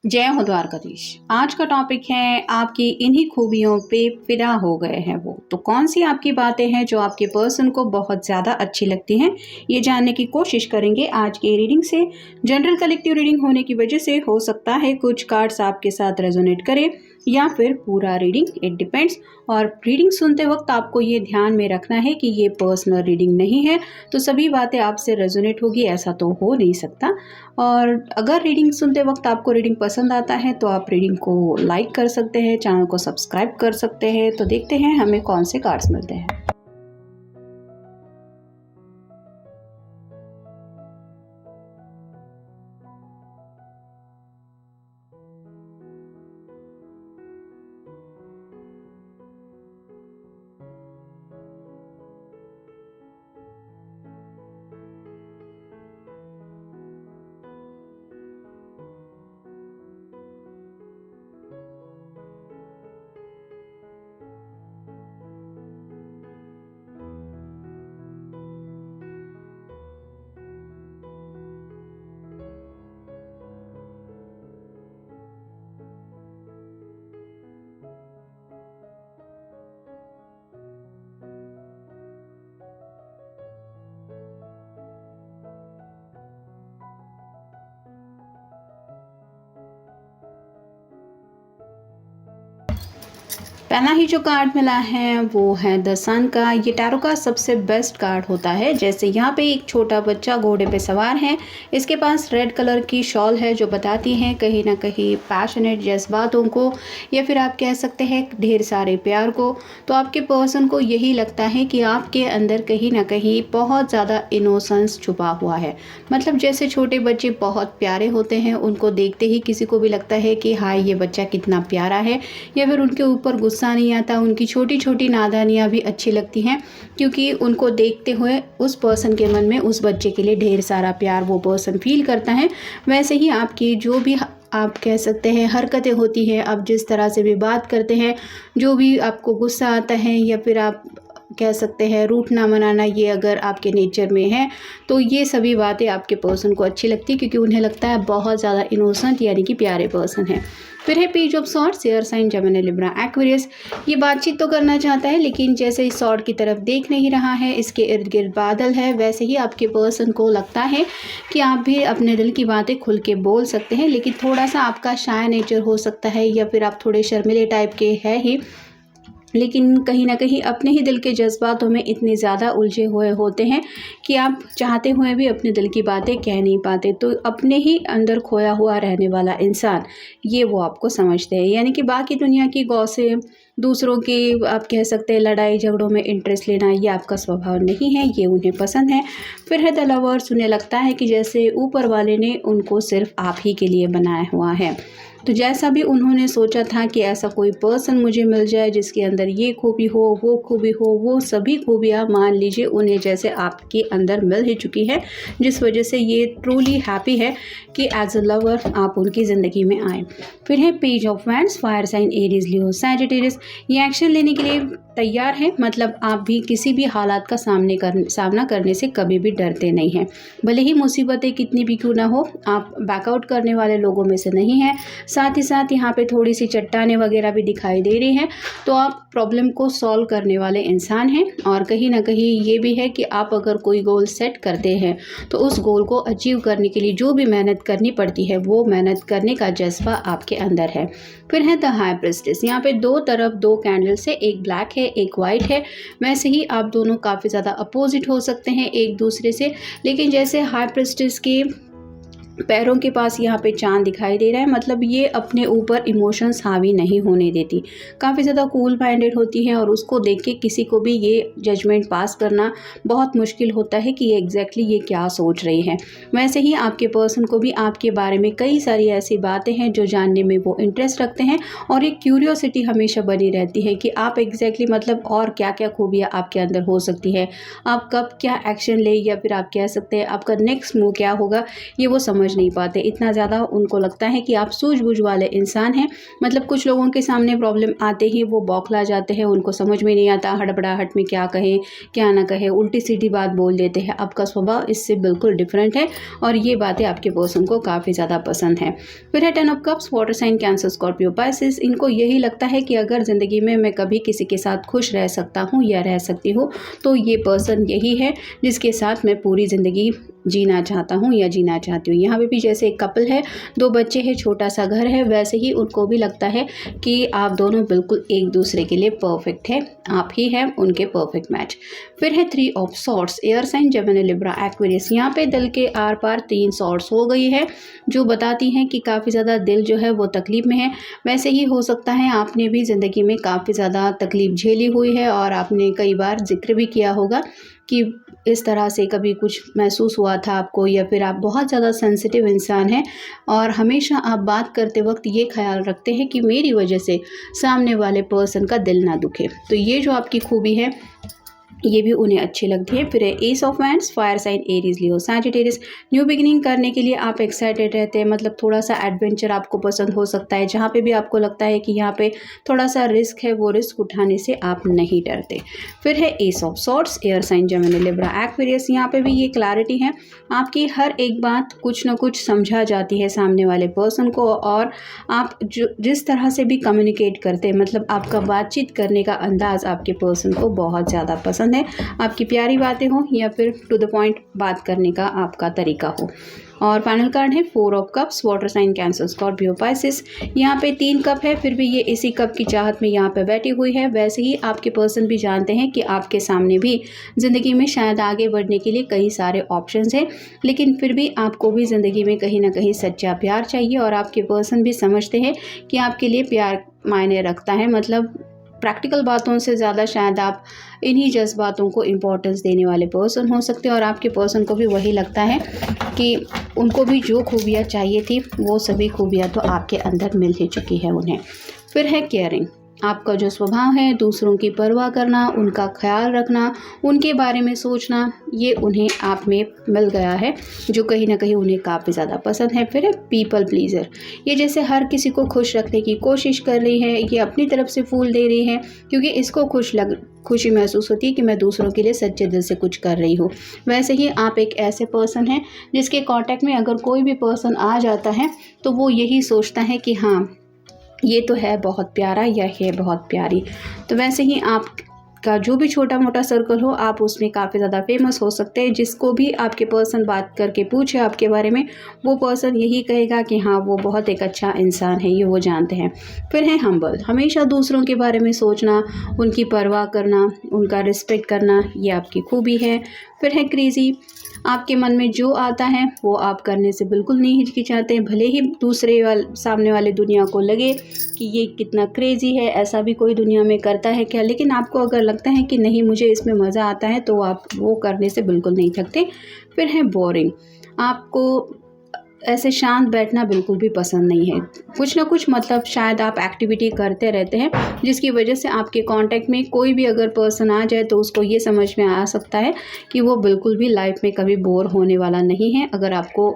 जय हो द्वारकाधीश। आज का टॉपिक है आपकी इन्हीं खूबियों पे फिदा हो गए हैं वो। तो कौन सी आपकी बातें हैं जो आपके पर्सन को बहुत ज़्यादा अच्छी लगती हैं, ये जानने की कोशिश करेंगे आज की रीडिंग से। जनरल कलेक्टिव रीडिंग होने की वजह से हो सकता है कुछ कार्ड्स आपके साथ रेजोनेट करें या फिर पूरा रीडिंग, इट डिपेंड्स। और रीडिंग सुनते वक्त आपको ये ध्यान में रखना है कि ये पर्सनल रीडिंग नहीं है, तो सभी बातें आपसे रेजोनेट होगी ऐसा तो हो नहीं सकता। और अगर रीडिंग सुनते वक्त आपको रीडिंग पसंद आता है तो आप रीडिंग को लाइक कर सकते हैं, चैनल को सब्सक्राइब कर सकते हैं। तो देखते हैं हमें कौन से कार्ड्स मिलते हैं। पहला ही जो कार्ड मिला है वो है द सन का। ये टैरो का सबसे बेस्ट कार्ड होता है। जैसे यहाँ पे एक छोटा बच्चा घोड़े पे सवार है, इसके पास रेड कलर की शॉल है जो बताती है कहीं ना कहीं पैशनेट जज्बातों को, या फिर आप कह सकते हैं ढेर सारे प्यार को। तो आपके पर्सन को यही लगता है कि आपके अंदर कहीं ना कहीं बहुत ज़्यादा इनोसेंस छुपा हुआ है। मतलब जैसे छोटे बच्चे बहुत प्यारे होते हैं, उनको देखते ही किसी को भी लगता है कि हाय ये बच्चा कितना प्यारा है, या फिर उनके ऊपर गुस्सा नहीं आता। उनकी छोटी छोटी नादानियाँ भी अच्छी लगती हैं क्योंकि उनको देखते हुए उस पर्सन के मन में उस बच्चे के लिए ढेर सारा प्यार वो पर्सन फील करता है। वैसे ही आपकी जो भी आप कह सकते हैं हरकतें होती हैं, आप जिस तरह से भी बात करते हैं, जो भी आपको गुस्सा आता है या फिर आप कह सकते हैं रूठना मनाना, ये अगर आपके नेचर में है तो ये सभी बातें आपके पर्सन को अच्छी लगती है क्योंकि उन्हें लगता है बहुत ज़्यादा इनोसेंट यानी कि प्यारे पर्सन है। फिर है page of swords, air sign Gemini Libra Aquarius. ये बातचीत तो करना चाहता है लेकिन जैसे इस सॉर्ड की तरफ देख नहीं रहा है, इसके इर्द गिर्द बादल है, वैसे ही आपके पर्सन को लगता है कि आप भी अपने दिल की बातें खुल के बोल सकते हैं। लेकिन थोड़ा सा आपका शाय नेचर हो सकता है या फिर आप थोड़े शर्मिले टाइप के हैं ही, लेकिन कहीं ना कहीं अपने ही दिल के जज्बातों में इतने ज़्यादा उलझे हुए होते हैं कि आप चाहते हुए भी अपने दिल की बातें कह नहीं पाते। तो अपने ही अंदर खोया हुआ रहने वाला इंसान ये वो आपको समझते हैं, यानी कि बाकी दुनिया की गॉसिप, दूसरों की आप कह सकते हैं लड़ाई झगड़ों में इंटरेस्ट लेना, ये आपका स्वभाव नहीं है, ये उन्हें पसंद है। फिर है द लवर्स, उन्हें लगता है कि जैसे ऊपर वाले ने उनको सिर्फ आप ही के लिए बनाया हुआ है। तो जैसा भी उन्होंने सोचा था कि ऐसा कोई पर्सन मुझे मिल जाए जिसके अंदर ये खूबी हो, वो खूबी हो, वो सभी खूबियाँ मान लीजिए उन्हें जैसे आपके अंदर मिल ही चुकी है, जिस वजह से ये ट्रूली हैप्पी है कि एज अ लवर आप उनकी ज़िंदगी में आए। फिर है page of wands, fire sign Aries, Leo, Sagittarius. ये एक्शन लेने के लिए तैयार है, मतलब आप भी किसी भी हालात का सामना करने से कभी भी डरते नहीं हैं। भले ही मुसीबतें कितनी भी क्यों ना हो, आप बैकआउट करने वाले लोगों में से नहीं हैं। साथ ही साथ यहाँ पे थोड़ी सी चट्टानें वगैरह भी दिखाई दे रही हैं, तो आप प्रॉब्लम को सॉल्व करने वाले इंसान हैं। और कहीं ना कहीं ये भी है कि आप अगर कोई गोल सेट करते हैं तो उस गोल को अचीव करने के लिए जो भी मेहनत करनी पड़ती है वो मेहनत करने का जज्बा आपके अंदर है। फिर है द हाई प्रिस्टेस। यहाँ पे दो तरफ दो कैंडल्स है, एक ब्लैक है एक वाइट है। वैसे ही आप दोनों काफ़ी ज़्यादा अपोजिट हो सकते हैं एक दूसरे से, लेकिन जैसे हाई प्रिस्टेस के पैरों के पास यहाँ पे चांद दिखाई दे रहा है, मतलब ये अपने ऊपर इमोशंस हावी नहीं होने देती, काफ़ी ज़्यादा कूल माइंडेड होती है और उसको देख के किसी को भी ये जजमेंट पास करना बहुत मुश्किल होता है कि ये एग्जैक्टली ये क्या सोच रही है। वैसे ही आपके पर्सन को भी आपके बारे में कई सारी ऐसी बातें हैं जो जानने में वो इंटरेस्ट रखते हैं और एक क्यूरियोसिटी हमेशा बनी रहती है कि आप एग्जैक्टली मतलब और क्या क्या खूबियाँ आपके अंदर हो सकती है, आप कब क्या एक्शन ले, या फिर आप कह सकते हैं आपका नेक्स्ट मूव क्या होगा, ये वो समझ समझ नहीं पाते, इतना ज़्यादा उनको लगता है कि आप सूझबूझ वाले इंसान हैं। मतलब कुछ लोगों के सामने प्रॉब्लम आते ही वो बौखला जाते हैं, उनको समझ में नहीं आता, हड़बड़ाहट में क्या कहें क्या ना कहें, उल्टी सीधी बात बोल देते हैं। आपका स्वभाव इससे बिल्कुल डिफरेंट है और ये बातें आपके पर्सन को काफ़ी ज़्यादा पसंद है। फिर है 10 of cups, water sign Cancer Scorpio Pisces. इनको यही लगता है कि अगर ज़िंदगी में मैं कभी किसी के साथ खुश रह सकता हूँ या रह सकती हूँ तो ये पर्सन यही है जिसके साथ मैं पूरी ज़िंदगी जीना चाहता हूँ या जीना चाहती हूँ। यहाँ पे भी जैसे एक कपल है, 2 बच्चे हैं, छोटा सा घर है, वैसे ही उनको भी लगता है कि आप दोनों बिल्कुल एक दूसरे के लिए परफेक्ट है, आप ही हैं उनके परफेक्ट मैच। फिर है 3 of swords, air sign, Gemini, Libra, Aquarius. यहाँ पे दिल के आर पार 3 सॉर्ड्स हो गई है जो बताती हैं कि काफ़ी ज़्यादा दिल जो है वो तकलीफ़ में है। वैसे ही हो सकता है आपने भी ज़िंदगी में काफ़ी ज़्यादा तकलीफ़ झेली हुई है और आपने कई बार जिक्र भी किया होगा कि इस तरह से कभी कुछ महसूस हुआ था आपको, या फिर आप बहुत ज़्यादा सेंसिटिव इंसान हैं और हमेशा आप बात करते वक्त ये ख्याल रखते हैं कि मेरी वजह से सामने वाले पर्सन का दिल ना दुखे। तो ये जो आपकी खूबी है ये भी उन्हें अच्छी लगती है। फिर है ace of wands, fire sign, Aries, Leo, Sagittarius. New beginning करने के लिए आप एक्साइटेड रहते हैं, मतलब थोड़ा सा एडवेंचर आपको पसंद हो सकता है। जहाँ पे भी आपको लगता है कि यहाँ पे थोड़ा सा रिस्क है, वो रिस्क उठाने से आप नहीं डरते। फिर है ace of swords, air sign, Gemini, Libra, Aquarius. यहाँ पे भी ये क्लैरिटी है, आपकी हर एक बात कुछ ना कुछ समझा जाती है सामने वाले पर्सन को, और आप जिस तरह से भी कम्युनिकेट करते हैं, मतलब आपका बातचीत करने का अंदाज़ आपके पर्सन को बहुत ज़्यादा पसंद है। आपकी प्यारी बातें हो या फिर टू द पॉइंट बात करने का आपका तरीका हो। और फाइनल कार्ड है 4 of cups, water sign, Cancer, Scorpio, Pisces. यहाँ पे 3 कप है, फिर भी ये इसी कप की चाहत में यहाँ पे बैठी हुई है। वैसे ही आपके पर्सन भी जानते हैं कि आपके सामने भी ज़िंदगी में शायद आगे बढ़ने के लिए कई सारे ऑप्शंस हैं, लेकिन फिर भी आपको भी ज़िंदगी में कहीं ना कहीं सच्चा प्यार चाहिए। और आपके पर्सन भी समझते हैं कि आपके लिए प्यार मायने रखता है। मतलब प्रैक्टिकल बातों से ज़्यादा शायद आप इन्हीं जज्बातों को इम्पोर्टेंस देने वाले पर्सन हो सकते हैं। और आपके पर्सन को भी वही लगता है कि उनको भी जो खूबियाँ चाहिए थी वो सभी खूबियाँ तो आपके अंदर मिल ही चुकी है उन्हें। फिर है केयरिंग, आपका जो स्वभाव है, दूसरों की परवाह करना, उनका ख्याल रखना, उनके बारे में सोचना, ये उन्हें आप में मिल गया है, जो कहीं ना कहीं उन्हें काफ़ी ज़्यादा पसंद है। फिर है पीपल प्लीज़र, ये जैसे हर किसी को खुश रखने की कोशिश कर रही है, ये अपनी तरफ से फूल दे रही है क्योंकि इसको खुशी महसूस होती है कि मैं दूसरों के लिए सच्चे दिल से कुछ कर रही हूँ। वैसे ही आप एक ऐसे पर्सन हैं जिसके कांटेक्ट में अगर कोई भी पर्सन आ जाता है तो वो यही सोचता है कि हाँ ये तो है बहुत प्यारा या है बहुत प्यारी। तो वैसे ही आपका जो भी छोटा मोटा सर्कल हो, आप उसमें काफ़ी ज़्यादा फेमस हो सकते हैं। जिसको भी आपके पर्सन बात करके पूछे आपके बारे में, वो पर्सन यही कहेगा कि हाँ वो बहुत एक अच्छा इंसान है, ये वो जानते हैं। फिर है हम्बल, हमेशा दूसरों के बारे में सोचना, उनकी परवाह करना, उनका रिस्पेक्ट करना, ये आपकी खूबी है। फिर है क्रेज़ी, आपके मन में जो आता है वो आप करने से बिल्कुल नहीं हिचकिचाते, भले ही सामने वाले दुनिया को लगे कि ये कितना क्रेज़ी है, ऐसा भी कोई दुनिया में करता है क्या, लेकिन आपको अगर लगता है कि नहीं मुझे इसमें मज़ा आता है तो आप वो करने से बिल्कुल नहीं थकते। फिर है बोरिंग, आपको ऐसे शांत बैठना बिल्कुल भी पसंद नहीं है, कुछ ना कुछ मतलब शायद आप एक्टिविटी करते रहते हैं जिसकी वजह से आपके कांटेक्ट में कोई भी अगर पर्सन आ जाए तो उसको ये समझ में आ सकता है कि वो बिल्कुल भी लाइफ में कभी बोर होने वाला नहीं है, अगर आपको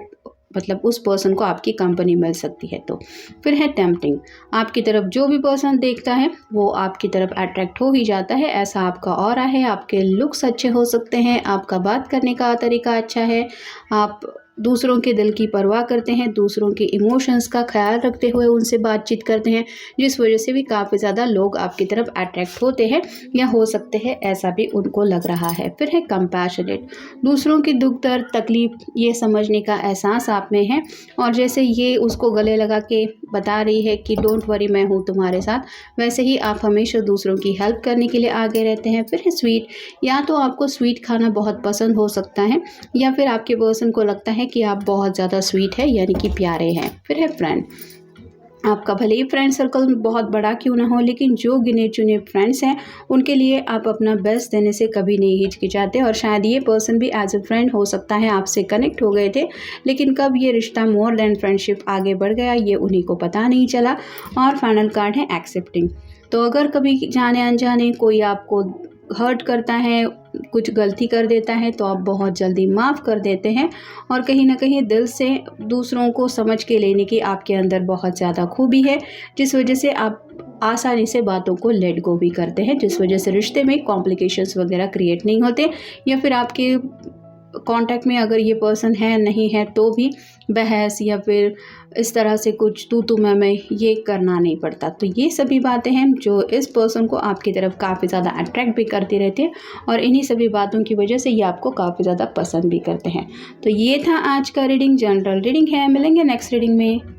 मतलब उस पर्सन को आपकी कंपनी मिल सकती है तो। फिर है टेम्पटिंग, आपकी तरफ जो भी पर्सन देखता है वो आपकी तरफ अट्रैक्ट हो ही जाता है, ऐसा आपका ऑरा है। आपके लुक्स अच्छे हो सकते हैं, आपका बात करने का तरीका अच्छा है, आप दूसरों के दिल की परवाह करते हैं, दूसरों के इमोशंस का ख्याल रखते हुए उनसे बातचीत करते हैं, जिस वजह से भी काफ़ी ज़्यादा लोग आपकी तरफ अट्रैक्ट होते हैं या हो सकते हैं ऐसा भी उनको लग रहा है। फिर है कंपैशनेट, दूसरों की दुख दर्द तकलीफ ये समझने का एहसास आप में है, और जैसे ये उसको गले लगा के बता रही है कि डोंट वरी मैं हूँ तुम्हारे साथ, वैसे ही आप हमेशा दूसरों की हेल्प करने के लिए आगे रहते हैं। फिर है स्वीट, या तो आपको स्वीट खाना बहुत पसंद हो सकता है या फिर आपके पर्सन को लगता है कि आप बहुत ज़्यादा स्वीट है यानी कि प्यारे हैं। फिर है फ्रेंड, आपका भले ही फ्रेंड सर्कल बहुत बड़ा क्यों ना हो, लेकिन जो गिने चुने फ्रेंड्स हैं उनके लिए आप अपना बेस्ट देने से कभी नहीं हिचकिचाते, और शायद ये पर्सन भी एज ए फ्रेंड हो सकता है आपसे कनेक्ट हो गए थे, लेकिन कब ये रिश्ता मोर देन फ्रेंडशिप आगे बढ़ गया ये उन्हीं को पता नहीं चला। और फाइनल कार्ड है एक्सेप्टिंग, तो अगर कभी जाने अनजाने कोई आपको हर्ट करता है, कुछ गलती कर देता है तो आप बहुत जल्दी माफ़ कर देते हैं और कहीं ना कहीं दिल से दूसरों को समझ के लेने की आपके अंदर बहुत ज़्यादा खूबी है, जिस वजह से आप आसानी से बातों को लेट गो भी करते हैं, जिस वजह से रिश्ते में कॉम्प्लिकेशंस वगैरह क्रिएट नहीं होते, या फिर आपके कांटेक्ट में अगर ये पर्सन है नहीं है तो भी बहस या फिर इस तरह से कुछ तू मैं ये करना नहीं पड़ता। तो ये सभी बातें हैं जो इस पर्सन को आपकी तरफ काफ़ी ज़्यादा अट्रैक्ट भी करती रहती है और इन्हीं सभी बातों की वजह से ये आपको काफ़ी ज़्यादा पसंद भी करते हैं। तो ये था आज का रीडिंग, जनरल रीडिंग है। मिलेंगे नेक्स्ट रीडिंग में।